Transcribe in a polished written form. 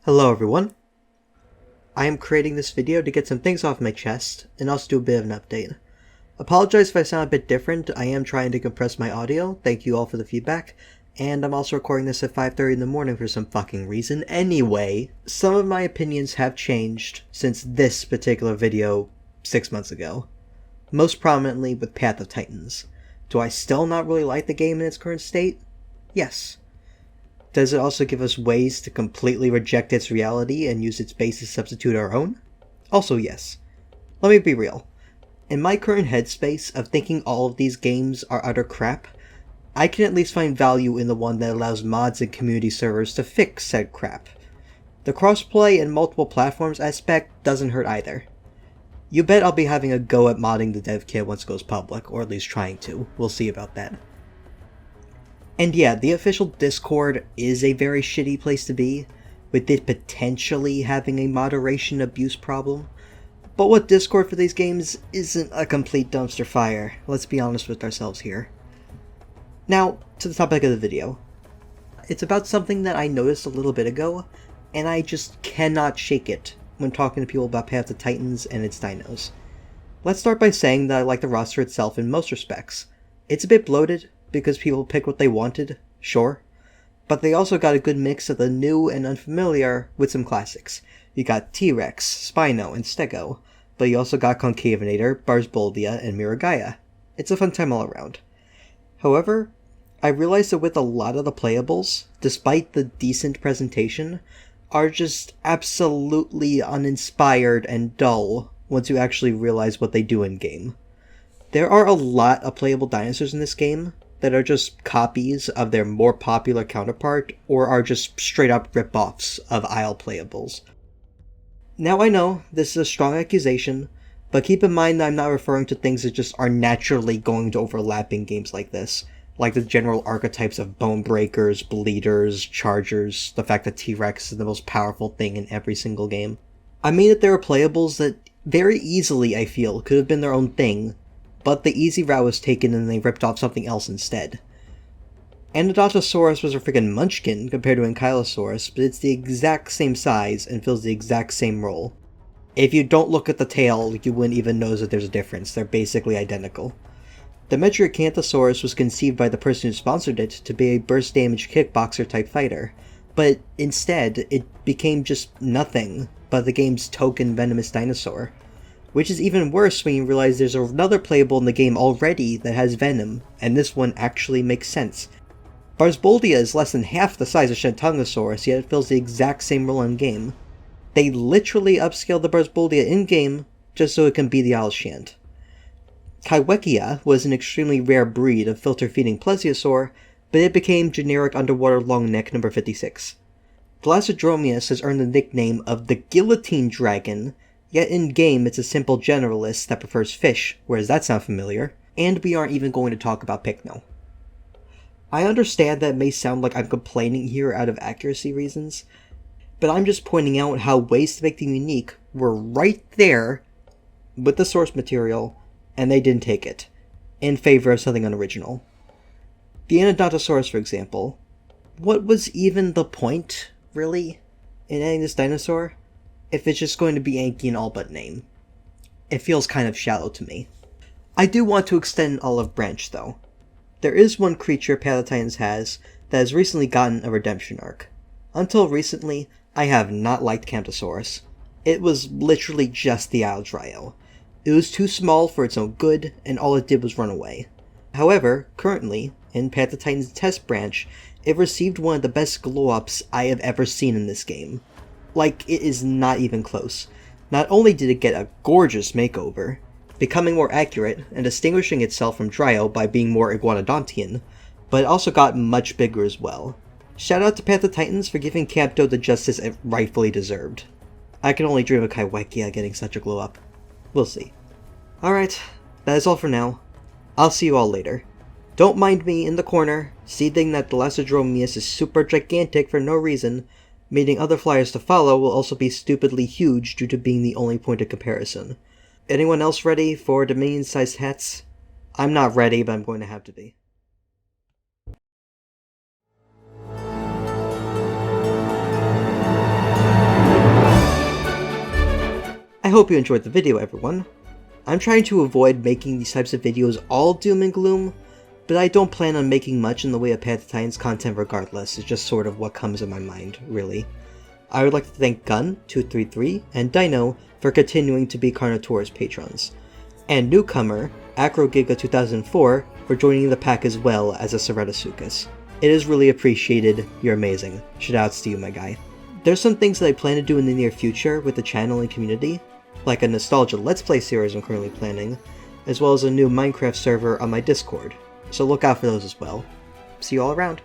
Hello everyone. I am creating this video to get some things off my chest, and also do a bit of an update. Apologize if I sound a bit different, I am trying to compress my audio, thank you all for the feedback, and I'm also recording this at 5:30 in the morning for some fucking reason. Anyway, some of my opinions have changed since this particular video 6 months ago. Most prominently with Path of Titans. Do I still not really like the game in its current state? Yes. Does it also give us ways to completely reject its reality and use its base to substitute our own? Also yes. Let me be real. In my current headspace of thinking all of these games are utter crap, I can at least find value in the one that allows mods and community servers to fix said crap. The crossplay and multiple platforms aspect doesn't hurt either. You bet I'll be having a go at modding the dev kit once it goes public, or at least trying to. We'll see about that. And yeah, the official Discord is a very shitty place to be, with it potentially having a moderation abuse problem. But what Discord for these games isn't a complete dumpster fire, let's be honest with ourselves here. Now, to the topic of the video. It's about something that I noticed a little bit ago, and I just cannot shake it when talking to people about Path of Titans and its dinos. Let's start by saying that I like the roster itself in most respects. It's a bit bloated, because people picked what they wanted, sure, but they also got a good mix of the new and unfamiliar with some classics. You got T-Rex, Spino, and Stego, but you also got Concavenator, Barzboldia, and Miragaia. It's a fun time all around. However, I realized that with a lot of the playables, despite the decent presentation, are just absolutely uninspired and dull once you actually realize what they do in-game. There are a lot of playable dinosaurs in this game that are just copies of their more popular counterpart, or are just straight-up rip-offs of Isle playables. Now I know, this is a strong accusation, but keep in mind that I'm not referring to things that just are naturally going to overlap in games like this, like the general archetypes of bone breakers, bleeders, chargers, the fact that T-Rex is the most powerful thing in every single game. I mean that there are playables that very easily, I feel, could have been their own thing, but the easy route was taken and they ripped off something else instead. Endodontosaurus was a freaking munchkin compared to Ankylosaurus, but it's the exact same size and fills the exact same role. If you don't look at the tail, you wouldn't even notice that there's a difference. They're basically identical. The Metriacanthosaurus was conceived by the person who sponsored it to be a burst damage kickboxer type fighter, but instead it became just nothing but the game's token venomous dinosaur. Which is even worse when you realize there's another playable in the game already that has venom, and this one actually makes sense. Barzboldia is less than half the size of Shentongosaurus, yet it fills the exact same role in-game. They literally upscaled the Barzboldia in-game just so it can be the Alshant. Kaiwekia was an extremely rare breed of filter-feeding plesiosaur, but it became generic underwater longneck number 56. Thalassodromius has earned the nickname of the Guillotine Dragon, yet in-game it's a simple generalist that prefers fish, whereas that sounds familiar, and we aren't even going to talk about Pigno. I understand that it may sound like I'm complaining here out of accuracy reasons, but I'm just pointing out how ways to make them unique were right there with the source material, and they didn't take it, in favor of something unoriginal. The Endodontosaurus, for example. What was even the point, really, in adding this dinosaur? If it's just going to be Anki in all but name. It feels kind of shallow to me. I do want to extend an olive branch, though. There is one creature Path of Titans has that has recently gotten a redemption arc. Until recently, I have not liked Camptosaurus. It was literally just the Isle Dryo. It was too small for its own good, and all it did was run away. However, currently, in Path of Titans test branch, it received one of the best glow-ups I have ever seen in this game. Like, it is not even close. Not only did it get a gorgeous makeover, becoming more accurate and distinguishing itself from Dryo by being more iguanodontian, but it also got much bigger as well. Shout out to Path of Titans for giving Campto the justice it rightfully deserved. I can only dream of Kaiwekia getting such a glow up. We'll see. Alright, that is all for now. I'll see you all later. Don't mind me in the corner, seething that Thalassodromius is super gigantic for no reason, meaning other flyers to follow will also be stupidly huge due to being the only point of comparison. Anyone else ready for Dominion-sized hats? I'm not ready, but I'm going to have to be. I hope you enjoyed the video, everyone. I'm trying to avoid making these types of videos all doom and gloom, but I don't plan on making much in the way of Path of Titans content regardless. It's just sort of what comes in my mind, really. I would like to thank Gun233 and Dino for continuing to be Carnotaurus patrons, and newcomer AcroGiga2004 for joining the pack as well as a Ceratasuchus. It is really appreciated, you're amazing. Shoutouts to you, my guy. There's some things that I plan to do in the near future with the channel and community, like a nostalgia Let's Play series I'm currently planning, as well as a new Minecraft server on my Discord, so look out for those as well. See you all around.